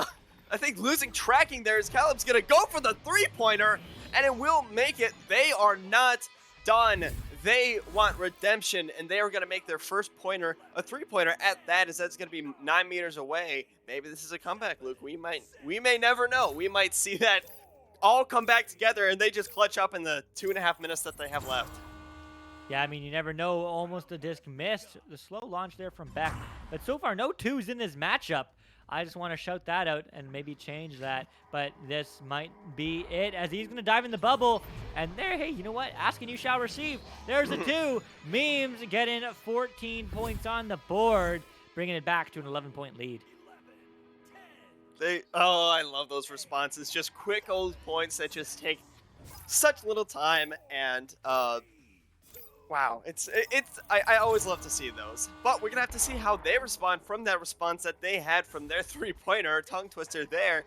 I think losing tracking there, as Caleb's going to go for the 3-pointer, and it will make it. They are not done. They want redemption, and they are going to make their first pointer a 3-pointer at that, as that's going to be 9 meters away. Maybe this is a comeback, Luke. We may never know. We might see that all come back together, and they just clutch up in the 2.5 minutes that they have left. Yeah, I mean, you never know. Almost the disc missed. The slow launch there from Beck. But so far, no 2s in this matchup. I just want to shout that out and maybe change that. But this might be it, as he's going to dive in the bubble. And there, hey, you know what? Ask and you shall receive. There's a 2. Memes getting 14 points on the board, bringing it back to an 11-point lead. I love those responses. Just quick old points that just take such little time, and wow, I always love to see those. But we're gonna have to see how they respond from that response that they had from their 3-pointer tongue twister there,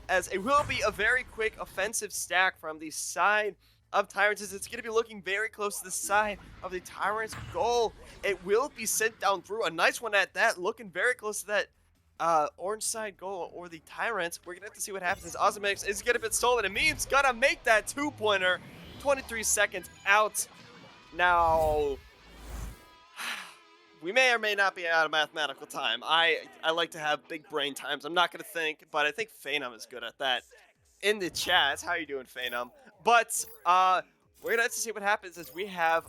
as it will be a very quick offensive stack from the side of Tyrants, as it's gonna be looking very close to the side of the Tyrants goal. It will be sent down through, a nice one at that, looking very close to that orange side goal or the Tyrants. We're gonna have to see what happens, as Osmix is gonna get stolen, and Memes gonna make that 2-pointer. 23 seconds out. Now, we may or may not be out of mathematical time. I like to have big brain times. I'm not gonna think, but I think Phantom is good at that. In the chat, how you doing, Phantom? But we're gonna have to see what happens, as we have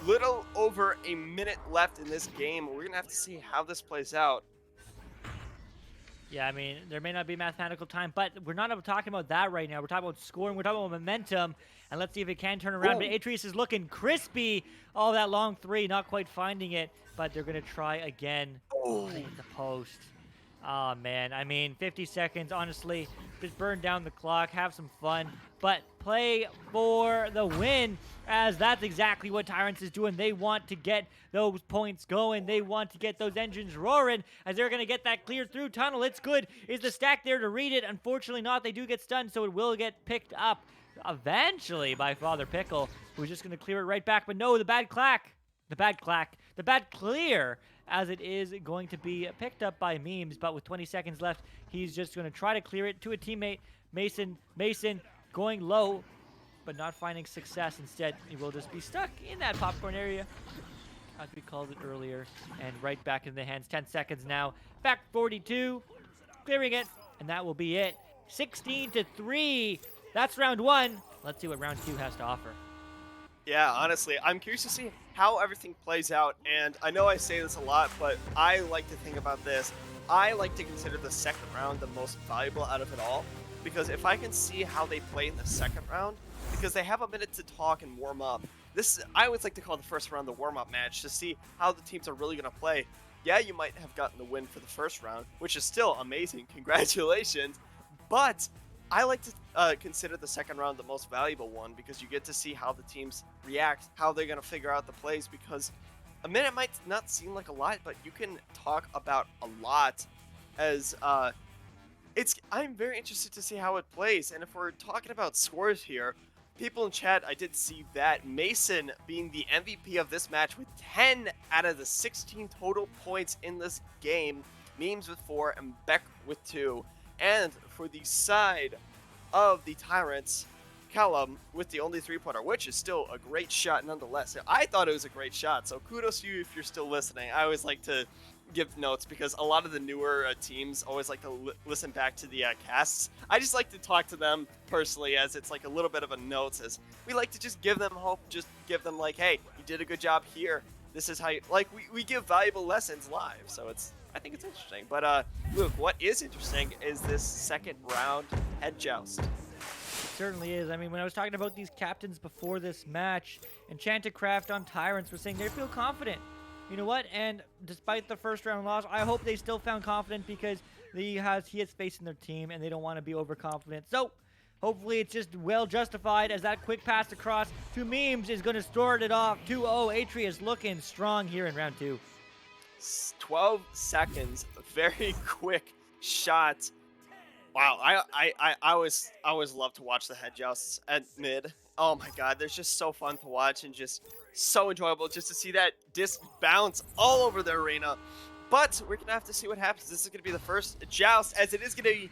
little over a minute left in this game. We're gonna have to see how this plays out. Yeah, I mean, there may not be mathematical time, but we're not talking about that right now. We're talking about scoring. We're talking about momentum, and let's see if it can turn around. But Atreus is looking crispy. All that long 3, not quite finding it, but they're going to try again. Right at the post. Oh man, I mean, 50 seconds, honestly, just burn down the clock, have some fun, but play for the win, as that's exactly what Tyrants is doing. They want to get those points going. They want to get those engines roaring, as they're going to get that cleared through tunnel. It's good. Is the stack there to read it? Unfortunately not. They do get stunned, so it will get picked up eventually by Father Pickle, who's just going to clear it right back. But no, the bad clear, as it is going to be picked up by Memes. But with 20 seconds left, he's just going to try to clear it to a teammate. Mason going low, but not finding success. Instead, he will just be stuck in that popcorn area, as we called it earlier, and right back in the hands. 10 seconds now. Back 42, clearing it, and that will be it. 16-3. That's round one. Let's see what round two has to offer. Yeah, honestly, I'm curious to see how everything plays out, and I know I say this a lot, but I like to think about this. I like to consider the second round the most valuable out of it all, because if I can see how they play in the second round, because they have a minute to talk and warm up. I always like to call the first round the warm-up match to see how the teams are really going to play. Yeah, you might have gotten the win for the first round, which is still amazing. Congratulations. But I like to consider the second round the most valuable one, because you get to see how the teams react, how they're going to figure out the plays, because a minute might not seem like a lot, but you can talk about a lot, as I'm very interested to see how it plays. And if we're talking about scores here, people in chat, I did see that Mason being the MVP of this match with 10 out of the 16 total points in this game, Memes with 4, and Beck with 2. And for the side of the Tyrants, Callum with the only three-pointer, which is still a great shot nonetheless. I thought it was a great shot, so kudos to you if you're still listening. I always like to give notes, because a lot of the newer teams always like to listen back to the casts. I just like to talk to them personally, as it's like a little bit of a notes, as we like to just give them hope, just give them like, hey, you did a good job here. This is how you, like, we give valuable lessons live, so I think it's interesting. But Luke, what is interesting is this second round head joust. It certainly is. I mean, when I was talking about these captains before this match, Enchanted Craft on Tyrants were saying they feel confident. You know what? And despite the first round loss, I hope they still found confident, because he has faith in their team and they don't want to be overconfident. So hopefully it's just well justified, as that quick pass across to Memes is going to start it off. 2-0. Atreus looking strong here in round two. 12 seconds, very quick shot. Wow, I always love to watch the head jousts at mid. Oh my god, they're just so fun to watch and just so enjoyable just to see that disc bounce all over the arena. But we're gonna have to see what happens. This is gonna be the first joust, as it is gonna be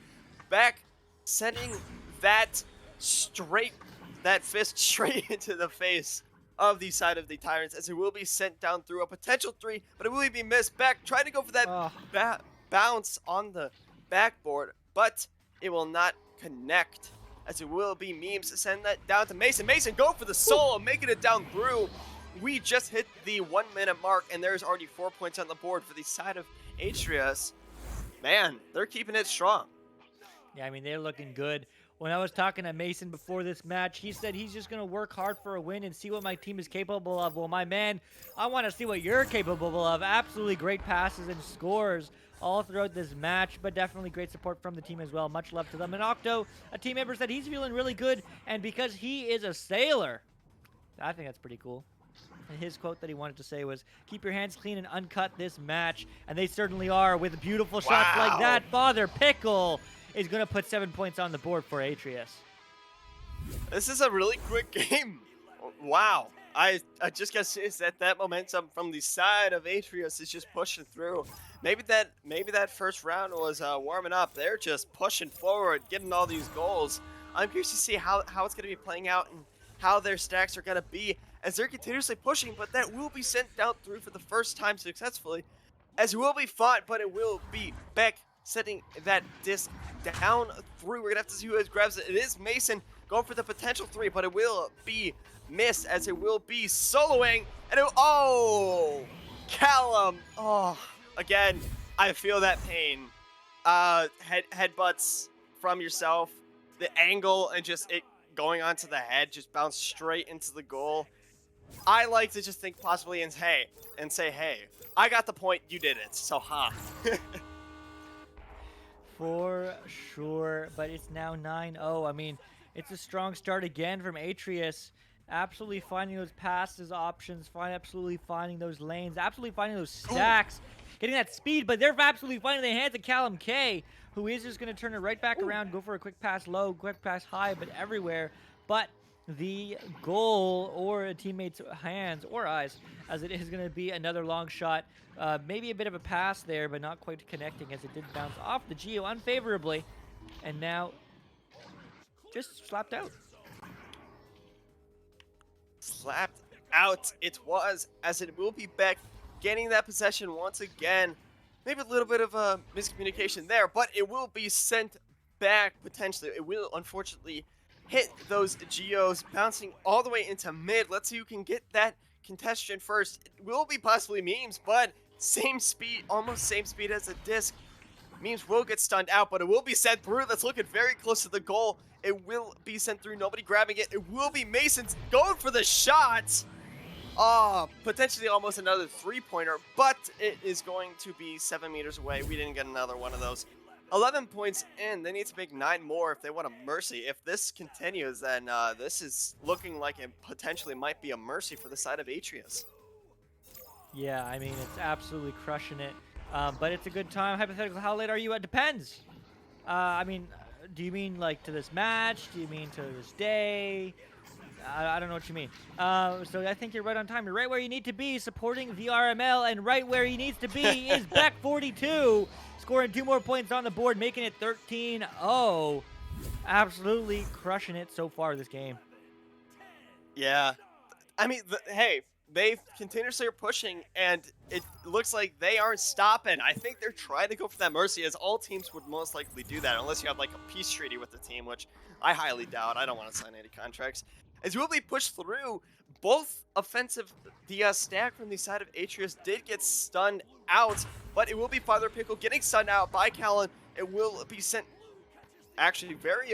Beck sending that fist straight into the face of the side of the Tyrants, as it will be sent down through a potential 3, but it will be missed. Beck trying to go for that bounce on the backboard, but it will not connect, as it will be Memes to send that down to Mason. Mason go for the solo, making it down through. We just hit the 1 minute mark, and there's already 4 points on the board for the side of Atreus. Man, they're keeping it strong. Yeah, I mean, they're looking good. When I was talking to Mason before this match, he said he's just going to work hard for a win and see what my team is capable of. Well, my man, I want to see what you're capable of. Absolutely great passes and scores all throughout this match, but definitely great support from the team as well. Much love to them. And Octo, a team member, said he's feeling really good, and because he is a sailor, I think that's pretty cool. And his quote that he wanted to say was, keep your hands clean and uncut this match. And they certainly are, with beautiful shots like that. Father Pickle is going to put 7 points on the board for Atreus. This is a really quick game. Wow. I just guess is that momentum from the side of Atreus is just pushing through. Maybe that first round was warming up. They're just pushing forward, getting all these goals. I'm curious to see how it's going to be playing out and how their stacks are going to be, as they're continuously pushing, but that will be sent down through for the first time successfully, as it will be fought, but it will be Beck setting that disc down through. We're going to have to see who grabs it. It is Mason going for the potential 3, but it will be missed, as it will be soloing, and Callum. Oh, again, I feel that pain. Headbutts from yourself, the angle, and just it going onto the head, just bounced straight into the goal. I like to just think possibly and say, hey, I got the point, you did it, so ha. For sure, but it's now 9-0. I mean, it's a strong start again from Atreus. Absolutely finding those passes options, absolutely finding those lanes, absolutely finding those stacks, getting that speed, but they're absolutely finding the hands of Callum K, who is just going to turn it right back around, go for a quick pass low, quick pass high, but everywhere. But the goal or a teammate's hands or eyes, as it is going to be another long shot. Maybe a bit of a pass there, but not quite connecting as it did bounce off the Geo unfavorably. And now just slapped out. Slapped out it was, as it will be back getting that possession once again. Maybe a little bit of a miscommunication there, but it will be sent back potentially. It will unfortunately hit those Geos, bouncing all the way into mid. Let's see who can get that contestation first. It will be possibly Memes, but same speed, almost same speed as a disc. Memes will get stunned out, but it will be sent through. That's looking very close to the goal. It will be sent through. Nobody grabbing it. It will be Mason's going for the shot. Potentially almost another three-pointer, but it is going to be 7 meters away. We didn't get another one of those. 11 points in. They need to make 9 more if they want a mercy. If this continues, then this is looking like it potentially might be a mercy for the side of Atreus. Yeah, I mean, it's absolutely crushing it. But it's a good time. Hypothetical, how late are you? It depends. I mean, do you mean like to this match? Do you mean to this day? I don't know what you mean. So I think you're right on time. You're right where you need to be, supporting VRML, and right where he needs to be is Back42, scoring 2 more points on the board, making it 13-0. Absolutely crushing it so far this game. Yeah. I mean, hey, they continuously are pushing, and it looks like they aren't stopping. I think they're trying to go for that mercy, as all teams would most likely do that, unless you have like a peace treaty with the team, which I highly doubt. I don't want to sign any contracts. As will be pushed through, both offensive, the stack from the side of Atreus did get stunned out, but it will be Father Pickle getting stunned out by Callan. It will be sent actually very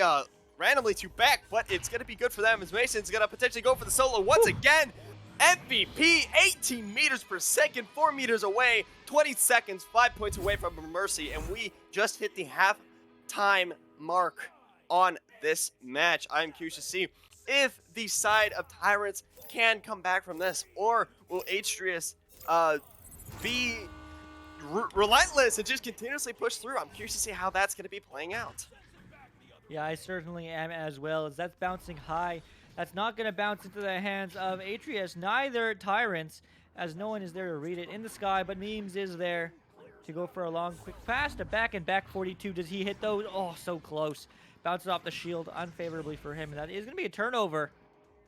randomly to back, but it's going to be good for them as Mason's going to potentially go for the solo once again. MVP, 18 meters per second, 4 meters away, 20 seconds, 5 points away from a mercy, and we just hit the half-time mark on this match. I'm curious to see if the side of Tyrants can come back from this, or will Atreus be relentless and just continuously push through. I'm curious to see how that's going to be playing out. Yeah, I certainly am as well, as that's bouncing high. That's not going to bounce into the hands of Atreus, neither Tyrants, as no one is there to read it in the sky, but Memes is there to go for a long, quick pass to Back42. Does he hit those? Oh, so close. Bounces off the shield unfavorably for him. That is going to be a turnover.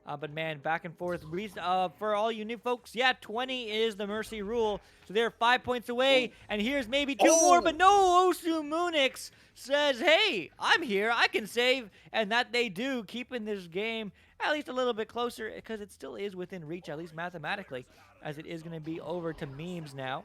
But man, back and forth. For all you new folks, yeah, 20 is the mercy rule. So they're 5 points away. And here's maybe 2 more, but no, Osu Munix says, hey, I'm here. I can save. And that they do, keeping this game at least a little bit closer, because it still is within reach, at least mathematically, as it is going to be over to Memes now.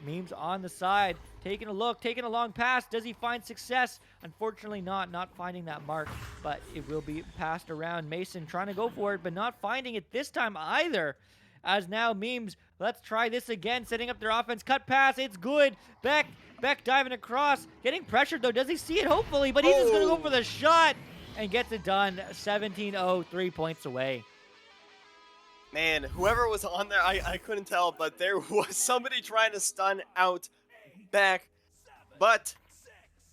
Memes on the side, taking a look, taking a long pass. Does he find success? Unfortunately not finding that mark, but it will be passed around. Mason trying to go for it, but not finding it this time either. As now Memes, let's try this again, setting up their offense. Cut pass, it's good. Beck diving across, getting pressured though. Does he see it? Hopefully, but he's just going to go for the shot and gets it done. 17-0, 3 points away. Man, whoever was on there, I couldn't tell, but there was somebody trying to stun out Beck, but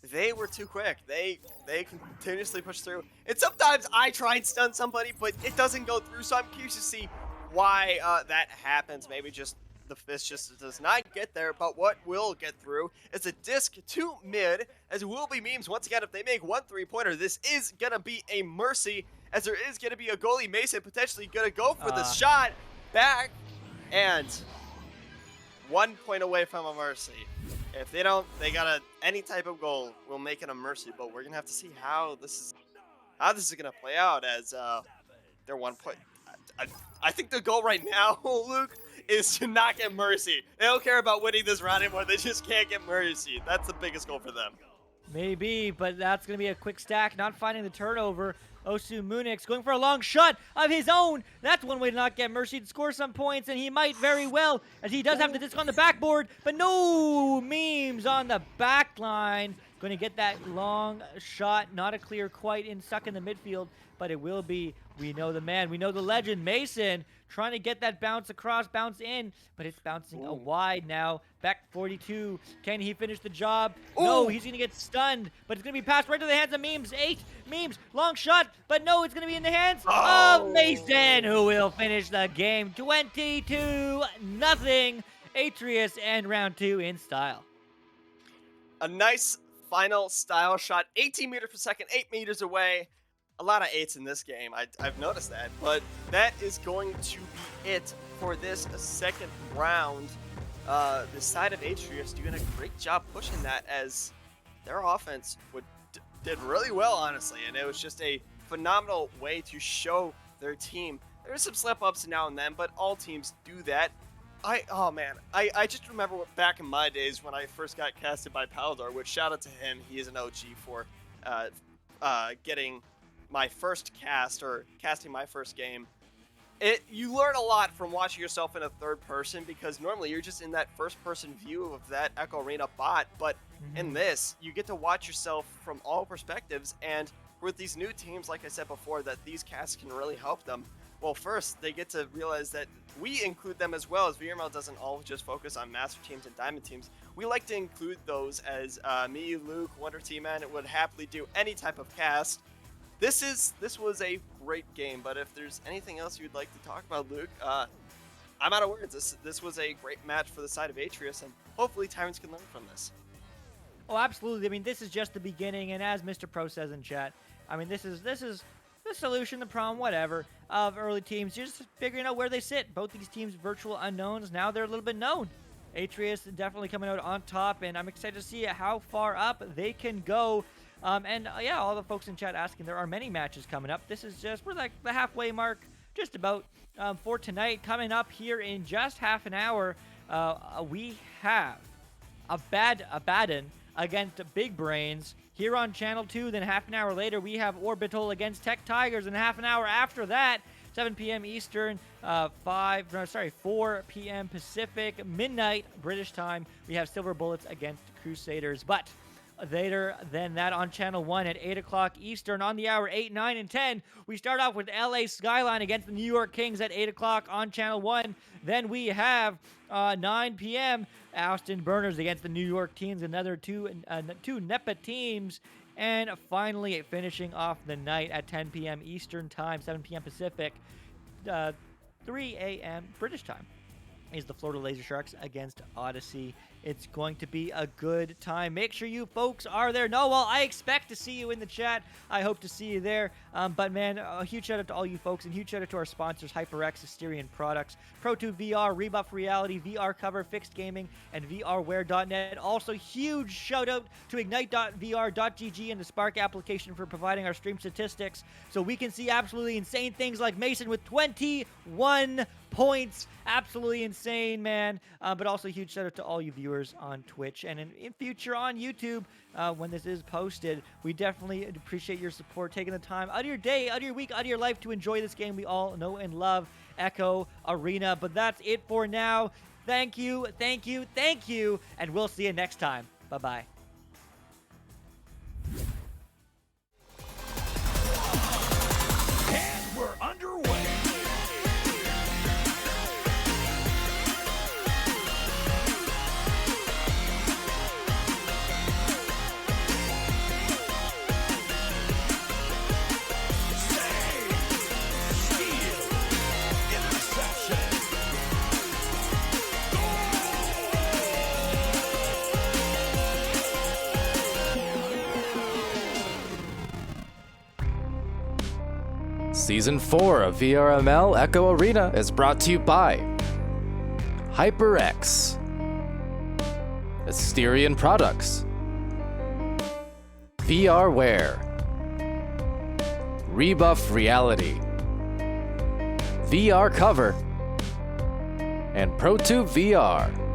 they were too quick. They continuously push through. And sometimes I try and stun somebody, but it doesn't go through, so I'm curious to see why that happens. Maybe just the fist just does not get there, but what will get through is a disc to mid, as it will be Memes. Once again, if they make 1 3-pointer, this is going to be a mercy, as there is going to be a goalie. Mason potentially going to go for the shot back, and 1 point away from a mercy. If they don't, they got any type of goal will make it a mercy, but we're going to have to see how this is going to play out, as they're 1 point. I think the goal right now, Luke, is to not get mercy. They don't care about winning this round anymore. They just can't get mercy. That's the biggest goal for them. Maybe, but that's going to be a quick stack, not finding the turnover. Osu Munix going for a long shot of his own. That's one way to not get mercy, to score some points, and he might very well, as he does have the disc on the backboard, but no, Memes on the back line. going to get that long shot. Not a clear quite in, stuck in the midfield, but it will be. We know the man. We know the legend. Mason trying to get that bounce across, bounce in, but it's bouncing wide now. Back 42. Can he finish the job? No, he's going to get stunned, but it's going to be passed right to the hands of Memes. 8. Memes, long shot, but no, it's going to be in the hands of Mason, who will finish the game 22-0. Atreus and round 2 in style. A nice final style shot, 18 meters per second, 8 meters away. A lot of 8s in this game, I've noticed that. But that is going to be it for this second round. The side of Atreus doing a great job pushing that, as their offense did really well, honestly. And it was just a phenomenal way to show their team. There's some slip-ups now and then, but all teams do that. I just remember back in my days when I first got casted by Paladar, which shout out to him, he is an OG for getting my first cast, or casting my first game. You learn a lot from watching yourself in a third person, because normally you're just in that first person view of that Echo Arena bot, but in this, you get to watch yourself from all perspectives, and with these new teams, like I said before, that these casts can really help them. Well, first, they get to realize that we include them as well, as VRML doesn't all just focus on Master Teams and Diamond Teams. We like to include those, as me, Luke, Wonder T-Man would happily do any type of cast. This was a great game, but if there's anything else you'd like to talk about, Luke, I'm out of words. This was a great match for the side of Atreus, and hopefully Tyrants can learn from this. Oh, absolutely. I mean, this is just the beginning, and as Mr. Pro says in chat, I mean, this is the solution, the problem, whatever, of early teams. You're just figuring out where they sit. Both these teams, virtual unknowns. Now they're a little bit known. Atreus definitely coming out on top, and I'm excited to see how far up they can go. Yeah, all the folks in chat asking, there are many matches coming up. This is just, we're like the halfway mark, just about, for tonight. Coming up here in just half an hour, we have Abaddon against Big Brains here on Channel 2. Then half an hour later, we have Orbital against Tech Tigers, and half an hour after that, 7 p.m. Eastern, 4 p.m. Pacific, midnight British time, we have Silver Bullets against Crusaders. But later than that, on Channel 1 at 8 o'clock Eastern, on the hour 8, 9, and 10, we start off with LA Skyline against the New York Kings at 8 o'clock on Channel 1. Then we have 9 p.m. Austin Burners against the New York Teams, another two NEPA teams. And finally, finishing off the night at 10 p.m. Eastern time, 7 p.m. Pacific, 3 a.m. British time, is the Florida Laser Sharks against Odyssey. It's going to be a good time. Make sure you folks are there. No, well, I expect to see you in the chat. I hope to see you there. But man, a huge shout out to all you folks, and huge shout out to our sponsors, HyperX, Asterion Products, Pro2 VR, Rebuff Reality, VR Cover, Fixed Gaming, and VRware.net. Also, huge shout out to Ignite.vr.gg and the Spark application for providing our stream statistics, so we can see absolutely insane things like Mason with 21 points. Absolutely insane, man. But also huge shout out to all you viewers on Twitch and in future on YouTube when this is posted. We definitely appreciate your support, taking the time out of your day, out of your week, out of your life to enjoy this game we all know and love, Echo Arena. But that's it for now. Thank you, thank you, thank you, and we'll see you next time. Bye-bye. And we're underway. Season 4 of VRML Echo Arena is brought to you by HyperX, Asterion Products, VRware, Rebuff Reality, VR Cover, and Pro2 VR.